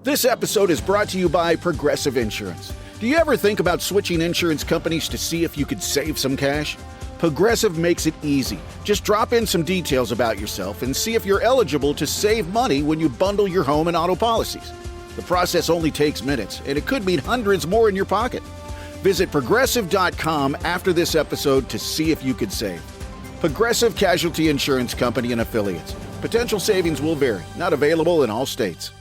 This episode is brought to you by Progressive Insurance. Do you ever think about switching insurance companies to see if you could save some cash? Progressive makes it easy. Just drop in some details about yourself and see if you're eligible to save money when you bundle your home and auto policies. The process only takes minutes, and it could mean hundreds more in your pocket. Visit Progressive.com after this episode to see if you could save. Progressive Casualty Insurance Company and Affiliates. Potential savings will vary. Not available in all states.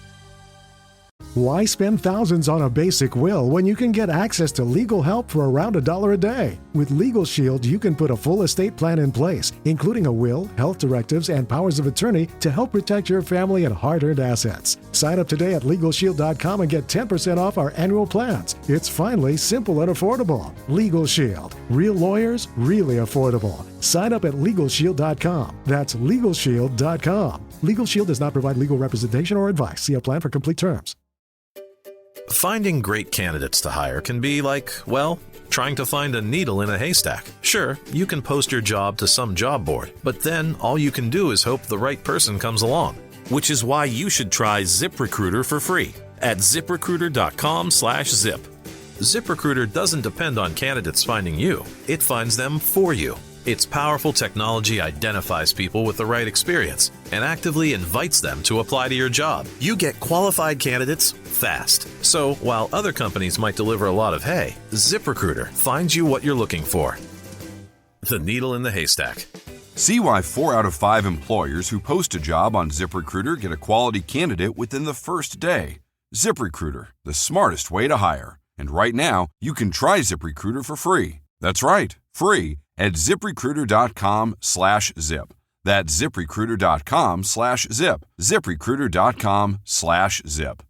Why spend thousands on a basic will when you can get access to legal help for around $1 a day? With Legal Shield, you can put a full estate plan in place, including a will, health directives, and powers of attorney to help protect your family and hard-earned assets. Sign up today at LegalShield.com and get 10% off our annual plans. It's finally simple and affordable. Legal Shield. Real lawyers, really affordable. Sign up at LegalShield.com. That's LegalShield.com. Legal Shield does not provide legal representation or advice. See a plan for complete terms. Finding great candidates to hire can be like, well, trying to find a needle in a haystack. Sure, you can post your job to some job board, but then all you can do is hope the right person comes along. Which is why you should try ZipRecruiter for free at ZipRecruiter.com/zip. ZipRecruiter doesn't depend on candidates finding you. It finds them for you. Its powerful technology identifies people with the right experience and actively invites them to apply to your job. You get qualified candidates fast. So while other companies might deliver a lot of hay, ZipRecruiter finds you what you're looking for. The needle in the haystack. See why 4 out of 5 employers who post a job on ZipRecruiter get a quality candidate within the first day. ZipRecruiter, the smartest way to hire. And right now, you can try ZipRecruiter for free. That's right, free at ZipRecruiter.com/zip. That's ZipRecruiter.com/zip. ZipRecruiter.com/zip.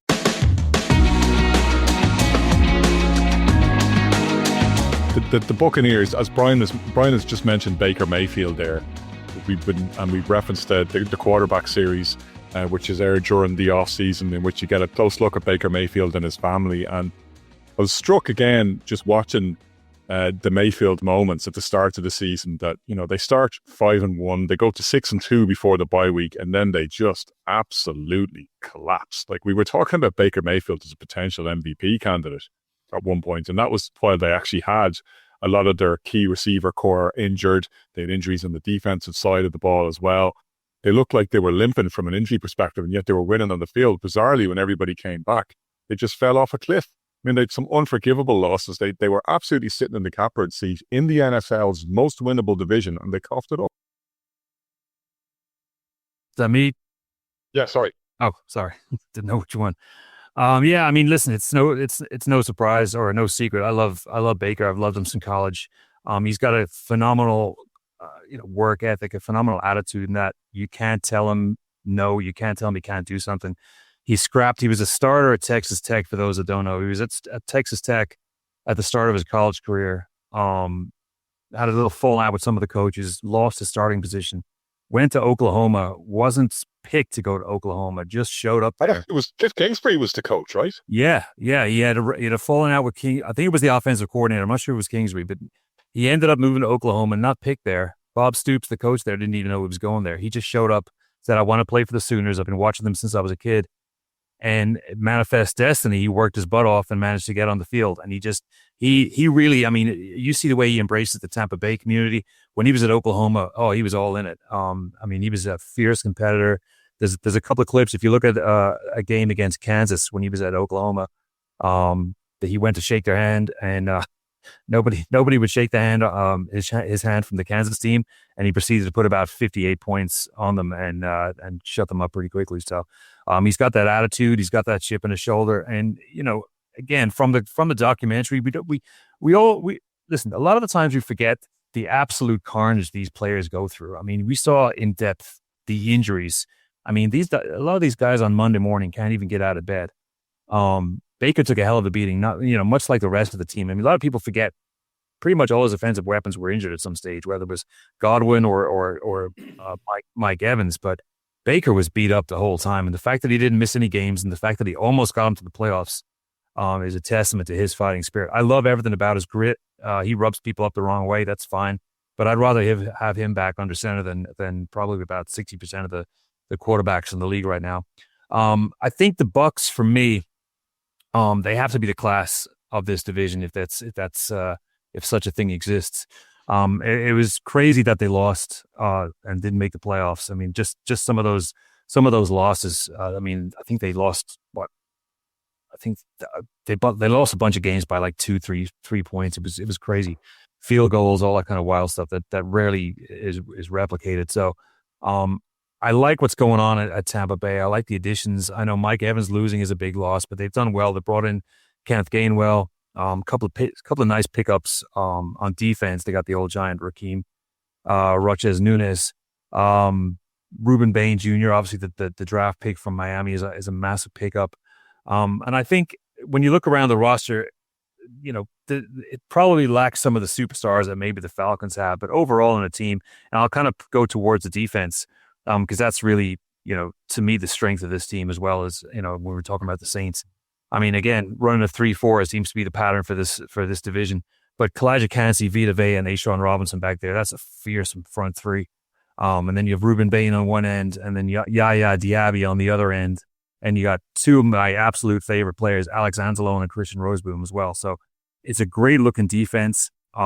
The Buccaneers, as Brian has just mentioned, Baker Mayfield there. We've referenced the quarterback series, which is aired during the off season, in which you get a close look at Baker Mayfield and his family. And I was struck again just watching the Mayfield moments at the start of the season that, they start 5-1, they go to 6-2 before the bye week, and then they just absolutely collapse. Like, we were talking about Baker Mayfield as a potential MVP candidate at one point, and that was while they actually had a lot of their key receiver core injured. They had injuries on the defensive side of the ball as well. They looked like they were limping from an injury perspective, and yet they were winning on the field. Bizarrely, when everybody came back, they just fell off a cliff. I mean, they had some unforgivable losses. They were absolutely sitting in the catbird seat in the NFL's most winnable division, and they coughed it up. Is that me? Yeah, sorry. Oh, sorry. Didn't know which one. Yeah, I mean, listen, it's no surprise or no secret. I love Baker. I've loved him since college. He's got a phenomenal, work ethic, a phenomenal attitude, in that you can't tell him no, you can't tell him he can't do something. He scrapped. He was a starter at Texas Tech, for those that don't know. He was at Texas Tech at the start of his college career. Had a little fallout with some of the coaches, lost his starting position, went to Oklahoma, wasn't picked to go to Oklahoma, just showed up there. It was Cliff Kingsbury was the coach, right? Yeah. He had a falling out with King. I think it was the offensive coordinator. I'm not sure it was Kingsbury, but he ended up moving to Oklahoma, not picked there. Bob Stoops, the coach there, didn't even know he was going there. He just showed up, said, "I want to play for the Sooners. I've been watching them since I was a kid." And manifest destiny, he worked his butt off and managed to get on the field. And he really, I mean, you see the way he embraces the Tampa Bay community. When he was at Oklahoma, he was all in it. I mean, he was a fierce competitor. There's a couple of clips. If you look at a game against Kansas when he was at Oklahoma, that he went to shake their hand, and nobody would shake the hand, his hand from the Kansas team, and he proceeded to put about 58 points on them and shut them up pretty quickly. So he's got that attitude, he's got that chip in his shoulder, and again, from the documentary, we listen. A lot of the times we forget the absolute carnage these players go through. I mean, we saw in depth the injuries. I mean, a lot of these guys on Monday morning can't even get out of bed. Baker took a hell of a beating, not much like the rest of the team. I mean, a lot of people forget pretty much all his offensive weapons were injured at some stage, whether it was Godwin or Mike Evans. But Baker was beat up the whole time, and the fact that he didn't miss any games and the fact that he almost got him to the playoffs is a testament to his fighting spirit. I love everything about his grit. He rubs people up the wrong way. That's fine, but I'd rather have him back under center than probably about 60% of the quarterbacks in the league right now. I think the Bucs, for me, they have to be the class of this division if such a thing exists. It was crazy that they lost and didn't make the playoffs. I mean, just some of those losses. I mean, I think they lost what? I think they lost a bunch of games by like 2-3 points. It was crazy. Field goals, all that kind of wild stuff that rarely is replicated. So, I like what's going on at Tampa Bay. I like the additions. I know Mike Evans losing is a big loss, but they've done well. They brought in Kenneth Gainwell. Couple of nice pickups on defense. They got the old giant Raheem Roches Nunes, Reuben Bain Jr. Obviously, the draft pick from Miami is a massive pickup. And I think when you look around the roster, it probably lacks some of the superstars that maybe the Falcons have, but overall in a team, and I'll kind of go towards the defense because that's really, to me, the strength of this team, as well as, when we're talking about the Saints. I mean, again, running a 3-4 seems to be the pattern for this division. But Kalijah Kancey, Vita Vea, and A'Shawn Robinson back there, that's a fearsome front three. And then you have Reuben Bain on one end, and then Yaya Diaby on the other end. And you got two of my absolute favorite players, Alex Anzalone and Christian Roseboom as well. So it's a great looking defense. They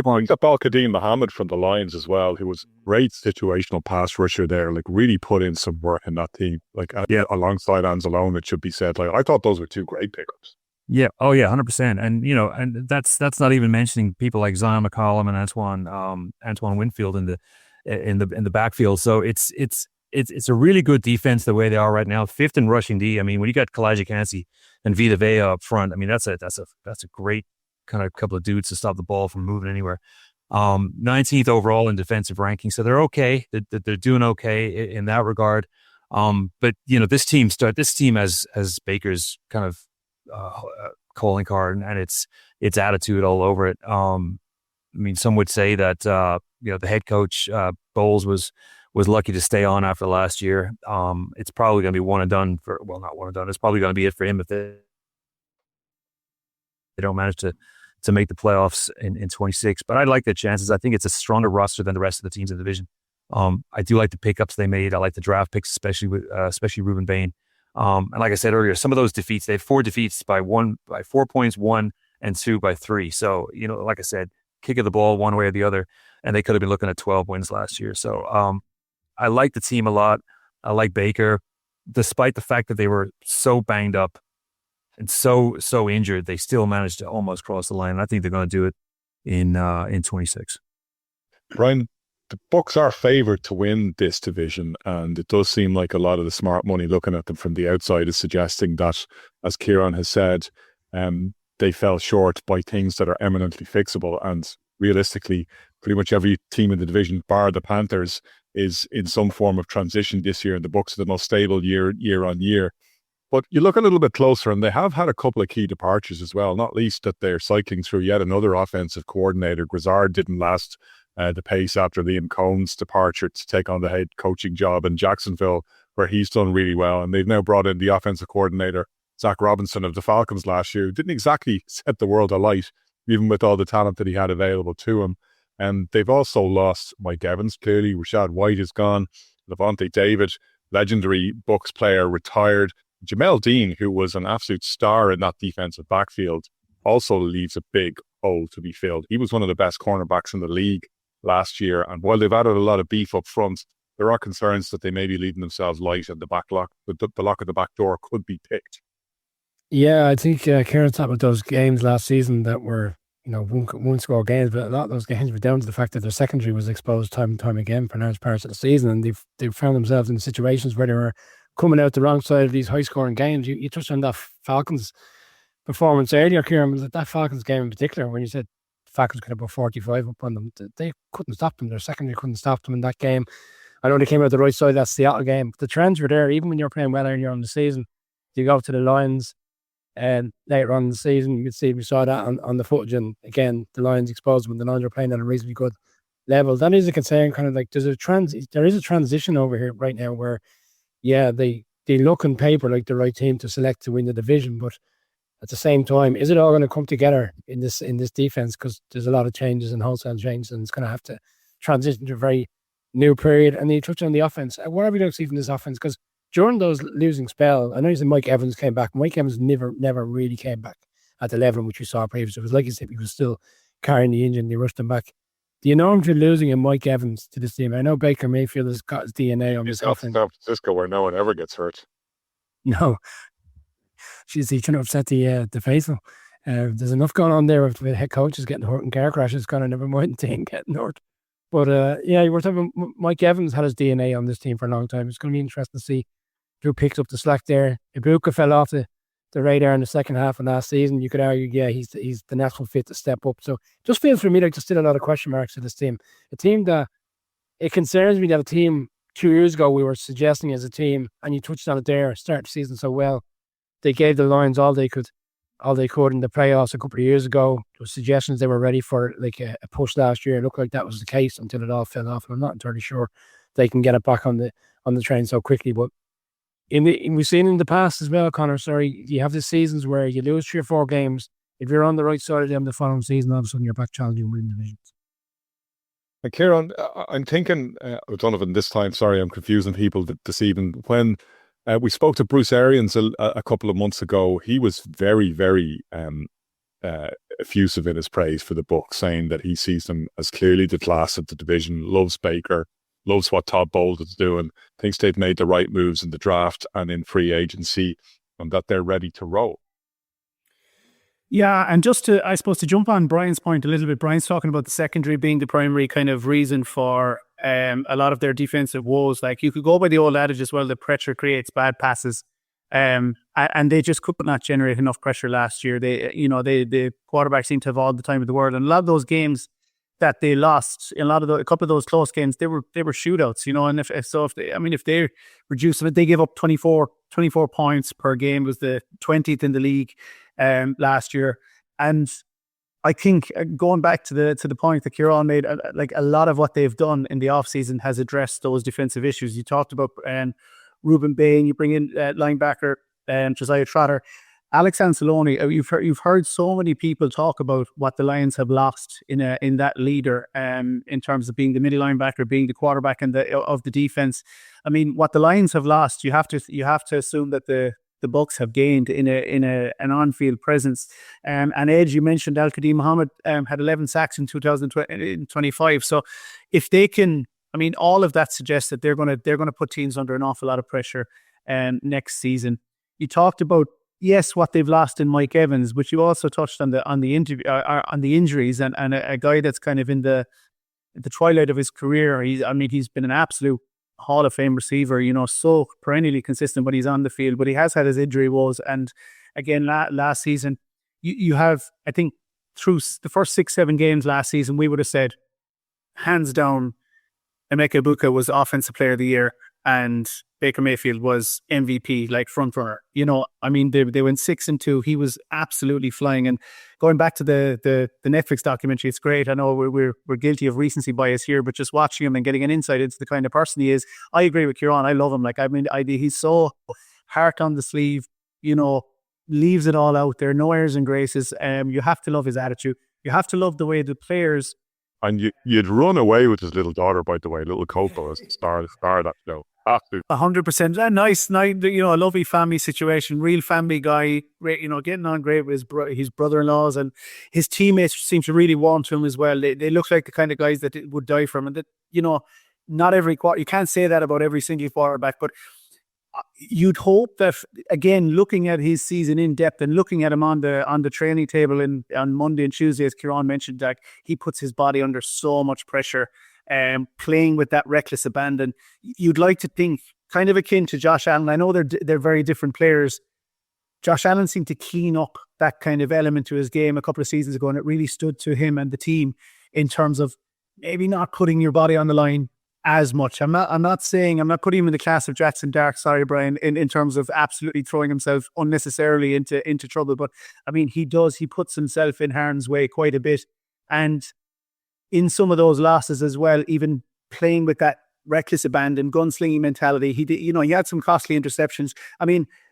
picked up Al-Qadim Muhammad from the Lions as well, who was a great situational pass rusher there, like really put in some work in that team, alongside Anzalone, it should be said. Like, I thought those were two great pickups. Yeah. Oh yeah. 100%. And, and that's not even mentioning people like Zion McCollum and Antoine Winfield in the backfield. So it's a really good defense the way they are right now. Fifth in rushing D. I mean, when you got Kalijah Kancey and Vita Vea up front, I mean, that's a great kind of couple of dudes to stop the ball from moving anywhere. 19th overall in defensive ranking. So they're okay. They're doing okay in that regard. But this team has Baker's kind of calling card and its attitude all over it. I mean, some would say that the head coach Bowles was lucky to stay on after last year. It's probably going to be one and done not one and done. It's probably going to be it for him if they don't manage to make the playoffs in 26. But I like their chances. I think it's a stronger roster than the rest of the teams in the division. I do like the pickups they made. I like the draft picks, especially Reuben Bain. And like I said earlier, some of those defeats, they have 4 defeats by 4 points, 1 and 2 by 3. So, like I said, kick of the ball one way or the other, and they could have been looking at 12 wins last year. So I like the team a lot. I like Baker, despite the fact that they were so banged up and so injured, they still managed to almost cross the line. I think they're going to do it in 26. Brian, the Bucs are favoured to win this division, and it does seem like a lot of the smart money looking at them from the outside is suggesting that, as Kieran has said, they fell short by things that are eminently fixable. And realistically, pretty much every team in the division, bar the Panthers, is in some form of transition this year, and the Bucs are the most stable year on year. But you look a little bit closer, and they have had a couple of key departures as well, not least that they're cycling through yet another offensive coordinator. Grizzard didn't last the pace after Liam Cohen's departure to take on the head coaching job in Jacksonville, where he's done really well. And they've now brought in the offensive coordinator, Zach Robinson of the Falcons last year, who didn't exactly set the world alight, even with all the talent that he had available to him. And they've also lost Mike Evans, clearly. Rashad White is gone. Levante David, legendary Bucs player, retired. Jamel Dean, who was an absolute star in that defensive backfield, also leaves a big hole to be filled. He was one of the best cornerbacks in the league last year. And while they've added a lot of beef up front, there are concerns that they may be leaving themselves light and the back lock, the lock of the back door could be picked. Yeah, I think Kieran talked about those games last season that were, one score games, but a lot of those games were down to the fact that their secondary was exposed time and time again for large parts of the season, and they've found themselves in situations where they were coming out the wrong side of these high-scoring games. You touched on that Falcons performance earlier, Kieran, that Falcons game in particular, when you said Falcons could have put 45 up on them, they couldn't stop them. Their secondary couldn't stop them in that game. I know they came out the right side of that Seattle game, but the trends were there, even when you're playing well earlier on the season. You go to the Lions, and later on in the season, you could see, we saw that on the footage, and again, the Lions exposed them, and the Lions are playing at a reasonably good level. That is a concern, kind of like, there is a transition over here right now where, yeah, they look on paper like the right team to select to win the division, but at the same time, is it all going to come together in this defense? Because there's a lot of changes and wholesale changes, and it's going to have to transition to a very new period. And you touch on the offense. What are we going to see from this offense? Because during those losing spell, I know you said Mike Evans came back. Mike Evans never really came back at the level in which we saw previously. It was like you said, he was still carrying the engine. They rushed him back. Do you know if you're losing in Mike Evans to this team? I know Baker Mayfield has got his DNA on this offense. San Francisco, where no one ever gets hurt. No. She's trying to upset the faithful. There's enough going on there with head coaches getting hurt and car crashes, kind of never mind the team getting hurt. But we're talking Mike Evans had his DNA on this team for a long time. It's going to be interesting to see who picks up the slack there. Ibuka fell off the radar in the second half of last season. You could argue, he's the natural fit to step up. So it just feels for me like there's still a lot of question marks to this team. A team that, it concerns me that a team 2 years ago we were suggesting as a team, and you touched on it there, start the season so well. They gave the Lions all they could in the playoffs a couple of years ago. There were suggestions they were ready for like a push last year. It looked like that was the case until it all fell off. And I'm not entirely sure they can get it back on the train so quickly. But we've seen in the past as well, Conor, you have the seasons where you lose 3 or 4 games. If you're on the right side of them the following season, all of a sudden you're back challenging winning divisions. Kieran, I'm thinking, Donovan, this time, sorry, I'm confusing people this evening. When we spoke to Bruce Arians a couple of months ago, he was very, very effusive in his praise for the Bucs, saying that he sees them as clearly the class of the division, loves Baker, loves what Todd Bowles is doing, thinks they've made the right moves in the draft and in free agency, and that they're ready to roll. Yeah, and just to, I suppose, to jump on Brian's point a little bit, Brian's talking about the secondary being the primary kind of reason for a lot of their defensive woes. Like, you could go by the old adage as well, that pressure creates bad passes. And they just could not generate enough pressure last year. The quarterback seemed to have all the time of the world. And a lot of those games that they lost, a couple of those close games, they were shootouts, and if they reduce it, they gave up 24 points per game. It was the 20th in the league last year. And I think, going back to the point that Kieran made, like, a lot of what they've done in the offseason has addressed those defensive issues. You talked about Ruben Bain, you bring in linebacker Josiah Trotter, Alex Anzalone. You've heard so many people talk about what the Lions have lost in that leader, in terms of being the middle linebacker, being the quarterback of the defense. I mean, what the Lions have lost, you have to assume that the Bucs have gained in an on-field presence. And Ed, you mentioned Al-Qadim Muhammad had 11 sacks in 2025. So if they can, all of that suggests that they're going to put teams under an awful lot of pressure next season. You talked about, yes, what they've lost in Mike Evans, but you also touched on the injuries and a guy that's kind of in the twilight of his career. He's been an absolute Hall of Fame receiver, so perennially consistent when he's on the field, but he has had his injury woes. And again, last season, you have, I think, through the first 6-7 games last season, we would have said, hands down, Emeka Egbuka was Offensive Player of the Year and Baker Mayfield was MVP, like front runner. They went 6-2. He was absolutely flying. And going back to the Netflix documentary, it's great. I know we're guilty of recency bias here, but just watching him and getting an insight into the kind of person he is, I agree with Kieran. I love him. He's so heart on the sleeve, leaves it all out there, no airs and graces. You have to love his attitude. You have to love the way the players. And you'd run away with his little daughter, by the way, little Coco, as the star of that show. 100%. A nice, a lovely family situation, real family guy, getting on great with his brother-in-laws, and his teammates seem to really want him as well. They look like the kind of guys that would die for him. And that, not every quarter, you can't say that about every single quarterback, but you'd hope that, again, looking at his season in depth and looking at him on the training table on Monday and Tuesday, as Kieran mentioned, that he puts his body under so much pressure, playing with that reckless abandon. You'd like to think, kind of akin to Josh Allen. I know they're very different players. Josh Allen seemed to keen up that kind of element to his game a couple of seasons ago, and it really stood to him and the team in terms of maybe not putting your body on the line as much. I'm not putting him in the class of Jackson Dart, sorry, Brian, in terms of absolutely throwing himself unnecessarily into trouble. But he puts himself in harm's way quite a bit. And in some of those losses as well, even playing with that reckless abandon, gunslinging mentality, he had some costly interceptions.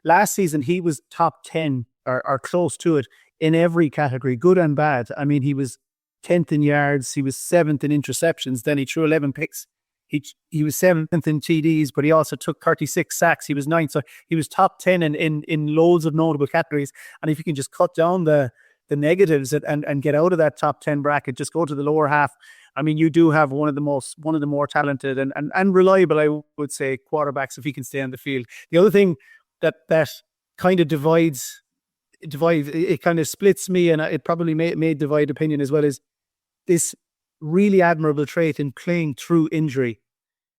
Last season he was top 10 or close to it in every category, good and bad. He was 10th in yards, he was 7th in interceptions, then he threw 11 picks. He was 7th in TDs, but he also took 36 sacks. He was 9th, so he was top 10 in loads of notable categories. And if you can just cut down the negatives and get out of that top 10 bracket, just go to the lower half. I mean, you do have one of the more talented and reliable, I would say, quarterbacks if he can stay on the field. The other thing that kind of divides, it kind of splits me, and it probably may divide opinion as well, is this really admirable trait in playing through injury.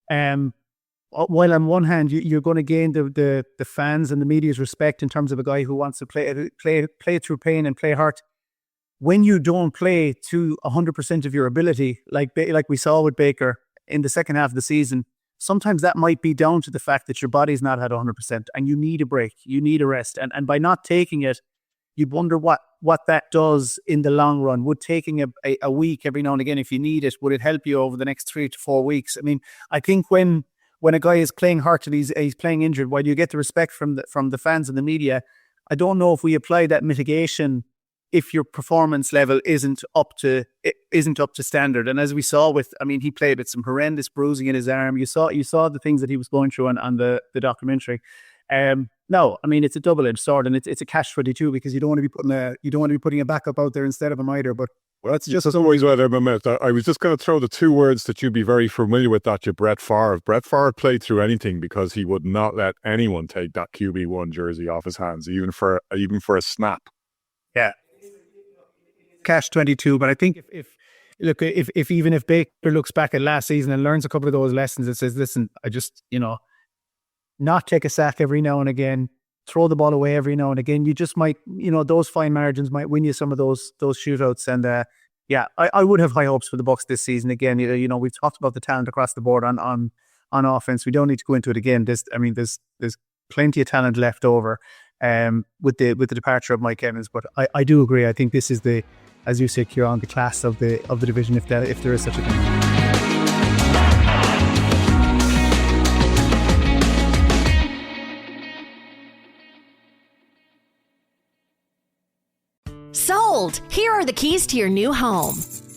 While on one hand you're going to gain the fans and the media's respect in terms of a guy who wants to play through pain and play hurt, when you don't play to 100% of your ability, like we saw with Baker in the second half of the season, sometimes that might be down to the fact that your body's not at 100% and you need a break, you need a rest, and by not taking it, you'd wonder what that does in the long run. Would taking a week every now and again, if you need it, would it help you over the next 3 to 4 weeks? I mean, I think when a guy is playing hurt and he's playing injured, while you get the respect from the fans and the media, I don't know if we apply that mitigation if your performance level isn't up to standard. And as we saw he played with some horrendous bruising in his arm. You saw the things that he was going through on the documentary. No, I mean, it's a double-edged sword, and it's a catch-22 because you don't want to be putting a backup out there instead of him either. But that's just always what I meant. I was just going to throw the two words that you'd be very familiar with, that you Brett Favre. Brett Favre played through anything because he would not let anyone take that QB1 jersey off his hands, even for a snap. Yeah, catch-22. But I think if even if Baker looks back at last season and learns a couple of those lessons and says, listen, I just not take a sack every now and again, throw the ball away every now and again, you just might, those fine margins might win you some of those shootouts. And I would have high hopes for the Bucs this season. Again, we've talked about the talent across the board on offense. We don't need to go into it again. There's plenty of talent left over with the departure of Mike Evans. But I do agree. I think this is as you say, Kieran, the class of the division, if there is such a thing. Sold! Here are the keys to your new home.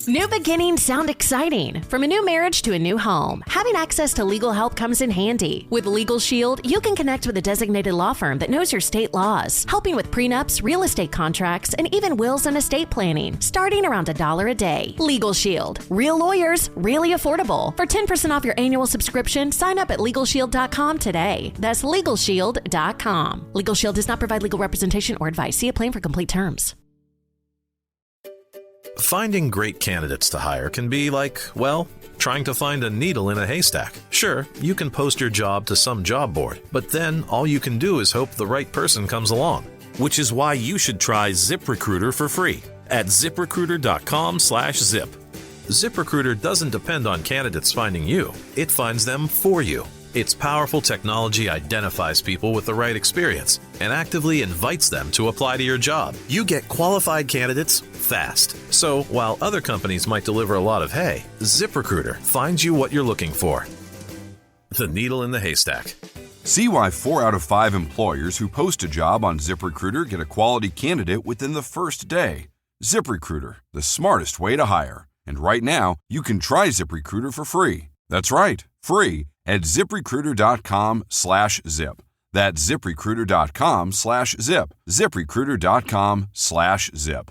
New beginnings sound exciting. From a new marriage to a new home, having access to legal help comes in handy. With Legal Shield, you can connect with a designated law firm that knows your state laws, helping with prenups, real estate contracts, and even wills and estate planning, starting around $1 a day. Legal Shield. Real lawyers, really affordable. For 10% off your annual subscription, sign up at LegalShield.com today. That's LegalShield.com. Legal Shield does not provide legal representation or advice. See a plan for complete terms. Finding great candidates to hire can be like, well, trying to find a needle in a haystack. Sure, you can post your job to some job board, but then all you can do is hope the right person comes along. Which is why you should try ZipRecruiter for free at ZipRecruiter.com/zip. ZipRecruiter doesn't depend on candidates finding you. It finds them for you. Its powerful technology identifies people with the right experience and actively invites them to apply to your job. You get qualified candidates fast. So while other companies might deliver a lot of hay, ZipRecruiter finds you what you're looking for. The needle in the haystack. See why 4 out of 5 employers who post a job on ZipRecruiter get a quality candidate within the first day. ZipRecruiter, the smartest way to hire. And right now, you can try ZipRecruiter for free. That's right, free at ZipRecruiter.com/zip. That's ZipRecruiter.com/zip. ZipRecruiter.com/zip.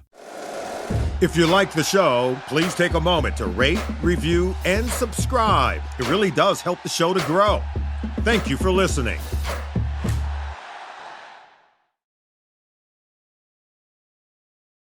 If you like the show, please take a moment to rate, review, and subscribe. It really does help the show to grow. Thank you for listening.